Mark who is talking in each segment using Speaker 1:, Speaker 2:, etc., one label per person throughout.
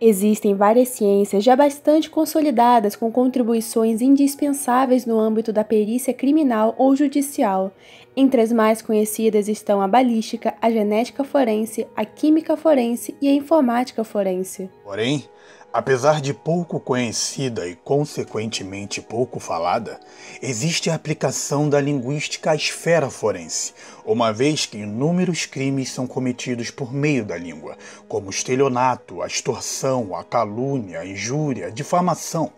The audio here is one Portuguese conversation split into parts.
Speaker 1: Existem várias ciências já bastante consolidadas com contribuições indispensáveis no âmbito da perícia criminal ou judicial. Entre as mais conhecidas estão a balística, a genética forense, a química forense e a informática forense.
Speaker 2: Porém, apesar de pouco conhecida e consequentemente pouco falada, existe a aplicação da linguística à esfera forense, uma vez que inúmeros crimes são cometidos por meio da língua, como o estelionato, a extorsão, a calúnia, a injúria, a difamação,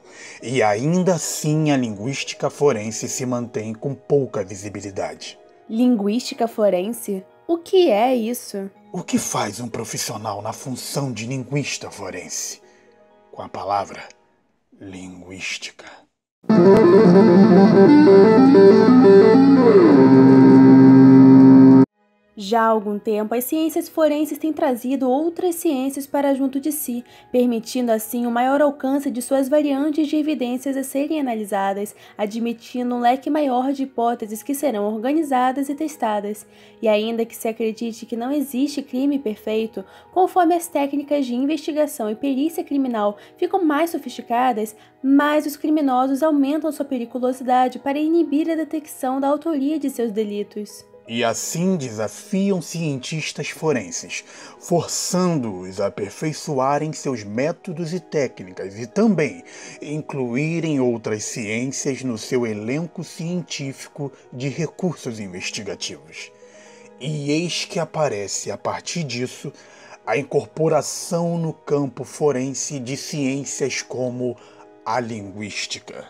Speaker 2: e ainda assim a linguística forense se mantém com pouca visibilidade.
Speaker 1: Linguística forense? O que é isso?
Speaker 2: O que faz um profissional na função de linguista forense? Com a palavra linguística.
Speaker 1: Já há algum tempo, as ciências forenses têm trazido outras ciências para junto de si, permitindo assim um maior alcance de suas variantes de evidências a serem analisadas, admitindo um leque maior de hipóteses que serão organizadas e testadas. E ainda que se acredite que não existe crime perfeito, conforme as técnicas de investigação e perícia criminal ficam mais sofisticadas, mais os criminosos aumentam sua periculosidade para inibir a detecção da autoria de seus delitos.
Speaker 2: E assim desafiam cientistas forenses, forçando-os a aperfeiçoarem seus métodos e técnicas e também incluírem outras ciências no seu elenco científico de recursos investigativos. E eis que aparece, a partir disso, a incorporação no campo forense de ciências como a linguística.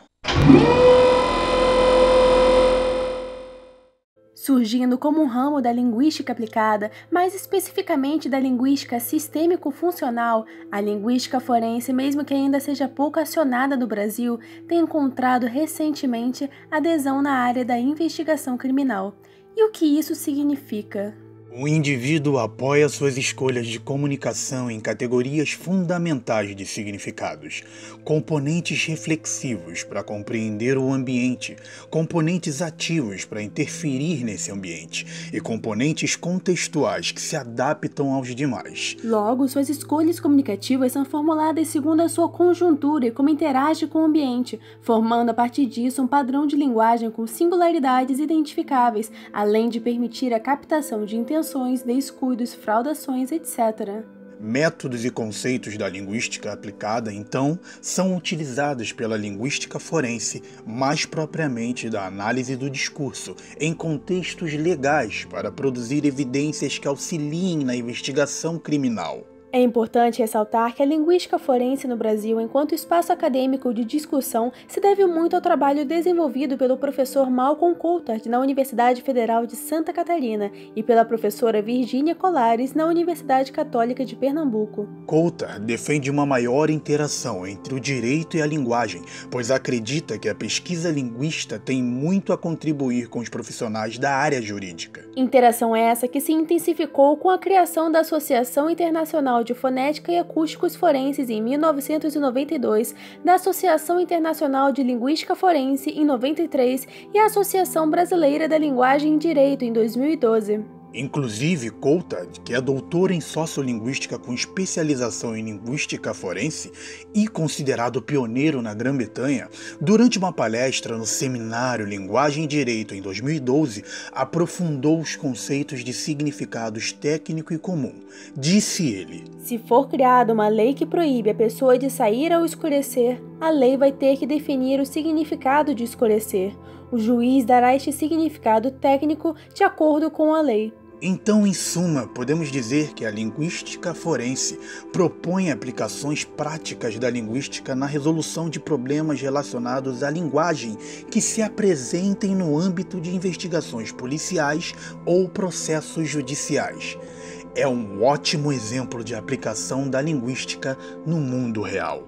Speaker 1: Surgindo como um ramo da linguística aplicada, mais especificamente da linguística sistêmico-funcional, a linguística forense, mesmo que ainda seja pouco acionada no Brasil, tem encontrado recentemente adesão na área da investigação criminal. E o que isso significa?
Speaker 2: O indivíduo apoia suas escolhas de comunicação em categorias fundamentais de significados, componentes reflexivos para compreender o ambiente, componentes ativos para interferir nesse ambiente e componentes contextuais que se adaptam aos demais.
Speaker 1: Logo, suas escolhas comunicativas são formuladas segundo a sua conjuntura e como interage com o ambiente, formando a partir disso um padrão de linguagem com singularidades identificáveis, além de permitir a captação de intenções, descuidos, fraudações, etc.
Speaker 2: Métodos e conceitos da linguística aplicada, então, são utilizados pela linguística forense, mais propriamente da análise do discurso, em contextos legais para produzir evidências que auxiliem na investigação criminal.
Speaker 1: É importante ressaltar que a linguística forense no Brasil, enquanto espaço acadêmico de discussão, se deve muito ao trabalho desenvolvido pelo professor Malcolm Coulthard na Universidade Federal de Santa Catarina e pela professora Virgínia Colares na Universidade Católica de Pernambuco.
Speaker 2: Coulthard defende uma maior interação entre o direito e a linguagem, pois acredita que a pesquisa linguística tem muito a contribuir com os profissionais da área jurídica.
Speaker 1: Interação essa que se intensificou com a criação da Associação Internacional de Fonética e Acústicos Forenses em 1992, da Associação Internacional de Linguística Forense em 93 e a Associação Brasileira da Linguagem e Direito em 2012.
Speaker 2: Inclusive, Coulthard, que é doutor em sociolinguística com especialização em linguística forense e considerado pioneiro na Grã-Bretanha, durante uma palestra no seminário Linguagem e Direito em 2012, aprofundou os conceitos de significados técnico e comum. Disse ele:
Speaker 1: se for criada uma lei que proíbe a pessoa de sair ao escurecer, a lei vai ter que definir o significado de escurecer. O juiz dará este significado técnico de acordo com a lei.
Speaker 2: Então, em suma, podemos dizer que a linguística forense propõe aplicações práticas da linguística na resolução de problemas relacionados à linguagem que se apresentem no âmbito de investigações policiais ou processos judiciais. É um ótimo exemplo de aplicação da linguística no mundo real.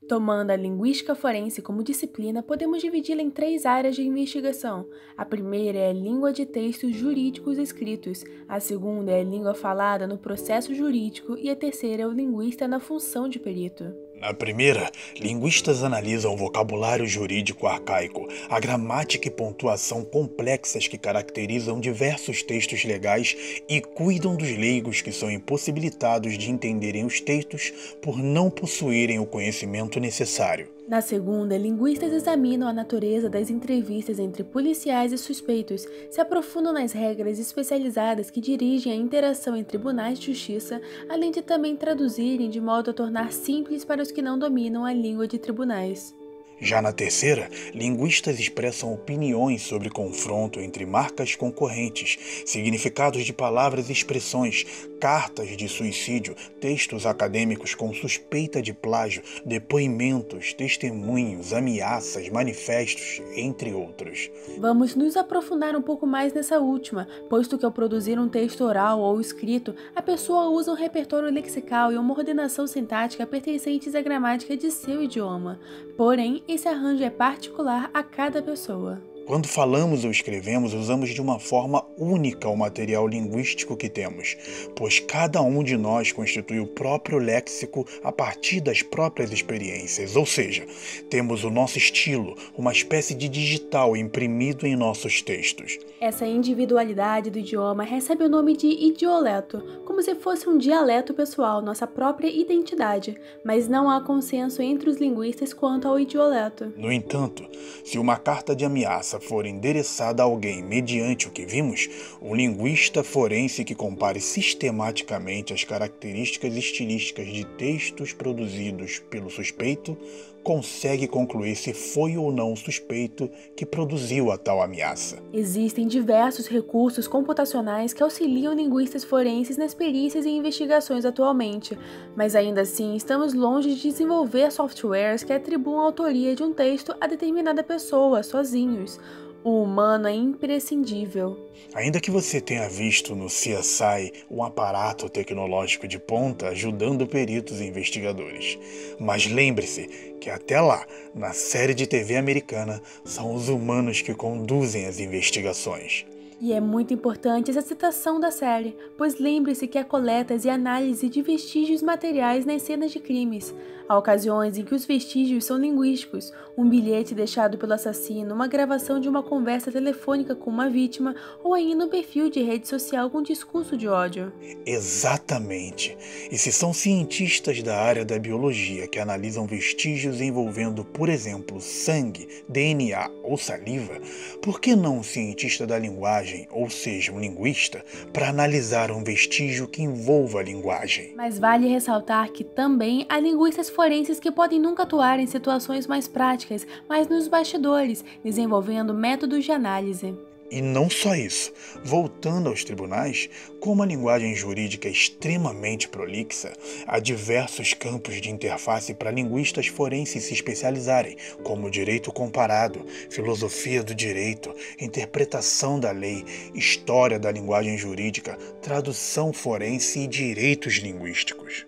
Speaker 1: Tomando a linguística forense como disciplina, podemos dividi-la em 3 áreas de investigação. A primeira é a língua de textos jurídicos escritos, a segunda é a língua falada no processo jurídico e a terceira é o linguista na função de perito.
Speaker 2: Na primeira, linguistas analisam o vocabulário jurídico arcaico, a gramática e pontuação complexas que caracterizam diversos textos legais e cuidam dos leigos que são impossibilitados de entenderem os textos por não possuírem o conhecimento necessário.
Speaker 1: Na segunda, linguistas examinam a natureza das entrevistas entre policiais e suspeitos, se aprofundam nas regras especializadas que dirigem a interação em tribunais de justiça, além de também traduzirem de modo a tornar simples para os que não dominam a língua de tribunais.
Speaker 2: Já na terceira, linguistas expressam opiniões sobre confronto entre marcas concorrentes, significados de palavras e expressões, cartas de suicídio, textos acadêmicos com suspeita de plágio, depoimentos, testemunhos, ameaças, manifestos, entre outros.
Speaker 1: Vamos nos aprofundar um pouco mais nessa última, posto que ao produzir um texto oral ou escrito, a pessoa usa um repertório lexical e uma ordenação sintática pertencentes à gramática de seu idioma. Porém, esse arranjo é particular a cada pessoa.
Speaker 2: Quando falamos ou escrevemos, usamos de uma forma única o material linguístico que temos, pois cada um de nós constitui o próprio léxico a partir das próprias experiências, ou seja, temos o nosso estilo, uma espécie de digital imprimido em nossos textos.
Speaker 1: Essa individualidade do idioma recebe o nome de idioleto, como se fosse um dialeto pessoal, nossa própria identidade, mas não há consenso entre os linguistas quanto ao idioleto.
Speaker 2: No entanto, se uma carta de ameaça for endereçada a alguém mediante o que vimos, um linguista forense que compare sistematicamente as características estilísticas de textos produzidos pelo suspeito consegue concluir se foi ou não o suspeito que produziu a tal ameaça.
Speaker 1: Existem diversos recursos computacionais que auxiliam linguistas forenses nas perícias e investigações atualmente, mas ainda assim estamos longe de desenvolver softwares que atribuam a autoria de um texto a determinada pessoa, sozinhos. O humano é imprescindível.
Speaker 2: Ainda que você tenha visto no CSI um aparato tecnológico de ponta ajudando peritos e investigadores, mas lembre-se que até lá, na série de TV americana, são os humanos que conduzem as investigações.
Speaker 1: E é muito importante essa citação da série, pois lembre-se que há coletas e análise de vestígios materiais nas cenas de crimes. Há ocasiões em que os vestígios são linguísticos, um bilhete deixado pelo assassino, uma gravação de uma conversa telefônica com uma vítima ou ainda um perfil de rede social com discurso de ódio.
Speaker 2: Exatamente. E se são cientistas da área da biologia que analisam vestígios envolvendo, por exemplo, sangue, DNA ou saliva, por que não um cientista da linguagem, ou seja, um linguista, para analisar um vestígio que envolva a linguagem?
Speaker 1: Mas vale ressaltar que também há linguistas forenses que podem nunca atuar em situações mais práticas, mas nos bastidores, desenvolvendo métodos de análise.
Speaker 2: E não só isso, voltando aos tribunais, como a linguagem jurídica é extremamente prolixa, há diversos campos de interface para linguistas forenses se especializarem, como direito comparado, filosofia do direito, interpretação da lei, história da linguagem jurídica, tradução forense e direitos linguísticos.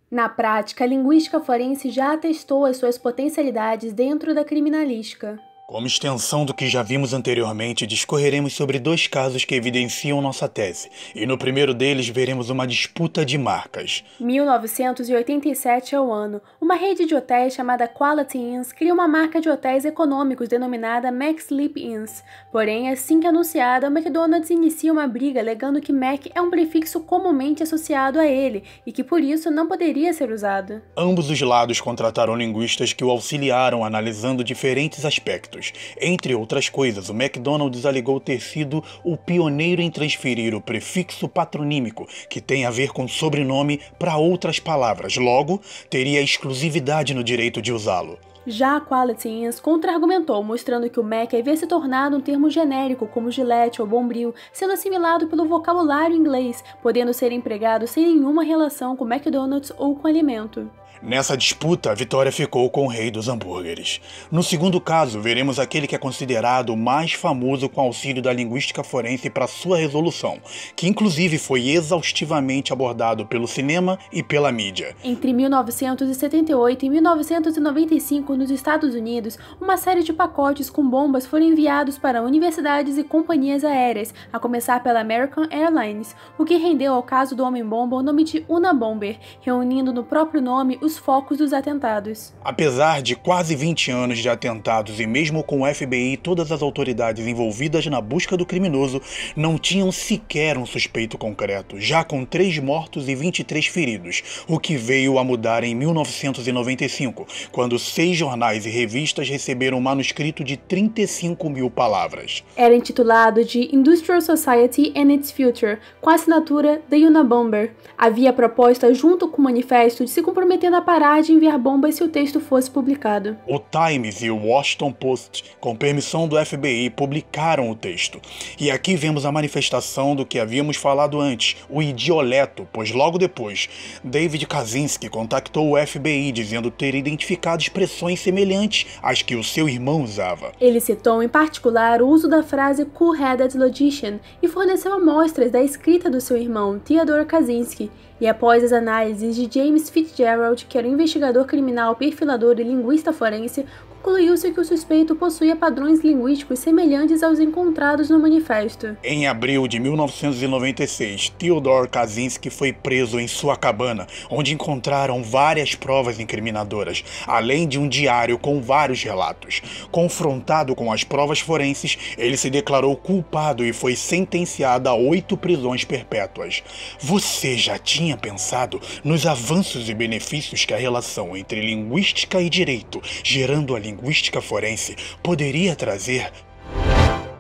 Speaker 1: Na prática, a linguística forense já atestou as suas potencialidades dentro da criminalística.
Speaker 2: Como extensão do que já vimos anteriormente, discorreremos sobre dois casos que evidenciam nossa tese, e no primeiro deles veremos uma disputa de marcas.
Speaker 1: 1987 é o ano. Uma rede de hotéis chamada Quality Inns cria uma marca de hotéis econômicos denominada Mac Sleep Inns. Porém, assim que anunciada, o McDonald's inicia uma briga alegando que Mac é um prefixo comumente associado a ele e que por isso não poderia ser usado.
Speaker 2: Ambos os lados contrataram linguistas que o auxiliaram analisando diferentes aspectos. Entre outras coisas, o McDonald's alegou ter sido o pioneiro em transferir o prefixo patronímico, que tem a ver com sobrenome, para outras palavras. Logo, teria exclusividade no direito de usá-lo.
Speaker 1: Já a Quality Inns contra-argumentou, mostrando que o Mac havia se tornado um termo genérico como Gillette ou Bombril, sendo assimilado pelo vocabulário inglês, podendo ser empregado sem nenhuma relação com McDonald's ou com alimento.
Speaker 2: Nessa disputa, a vitória ficou com o rei dos hambúrgueres. No segundo caso, veremos aquele que é considerado o mais famoso com auxílio da linguística forense para sua resolução, que inclusive foi exaustivamente abordado pelo cinema e pela mídia.
Speaker 1: Entre 1978 e 1995, nos Estados Unidos, uma série de pacotes com bombas foram enviados para universidades e companhias aéreas, a começar pela American Airlines, o que rendeu ao caso do homem-bomba o nome de Unabomber, reunindo no próprio nome os focos dos atentados.
Speaker 2: Apesar de quase 20 anos de atentados e mesmo com o FBI e todas as autoridades envolvidas na busca do criminoso, não tinham sequer um suspeito concreto, já com 3 mortos e 23 feridos, o que veio a mudar em 1995, quando 6 jornais e revistas receberam um manuscrito de 35 mil palavras.
Speaker 1: Era intitulado de Industrial Society and its Future, com a assinatura The Unabomber. Havia proposta junto com o manifesto de se comprometendo a parar de enviar bombas se o texto fosse publicado.
Speaker 2: O Times e o Washington Post, com permissão do FBI, publicaram o texto. E aqui vemos a manifestação do que havíamos falado antes, o idioleto, pois logo depois, David Kaczynski contactou o FBI dizendo ter identificado expressões semelhantes às que o seu irmão usava.
Speaker 1: Ele citou em particular o uso da frase cool-headed logician e forneceu amostras da escrita do seu irmão, Theodore Kaczynski. E após as análises de James Fitzgerald, que era um investigador criminal, perfilador e linguista forense, concluiu-se que o suspeito possuía padrões linguísticos semelhantes aos encontrados no manifesto.
Speaker 2: Em abril de 1996, Theodore Kaczynski foi preso em sua cabana, onde encontraram várias provas incriminadoras, além de um diário com vários relatos. Confrontado com as provas forenses, ele se declarou culpado e foi sentenciado a 8 prisões perpétuas. Você já tinha pensado nos avanços e benefícios que a relação entre linguística e direito, gerando a linguística forense, poderia trazer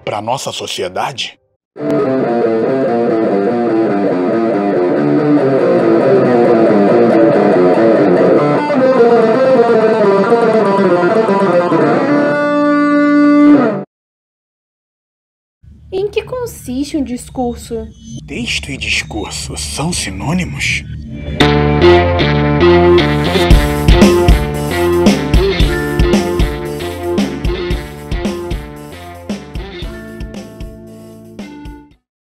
Speaker 2: para nossa sociedade?
Speaker 1: Em que consiste um discurso?
Speaker 2: Texto e discurso são sinônimos?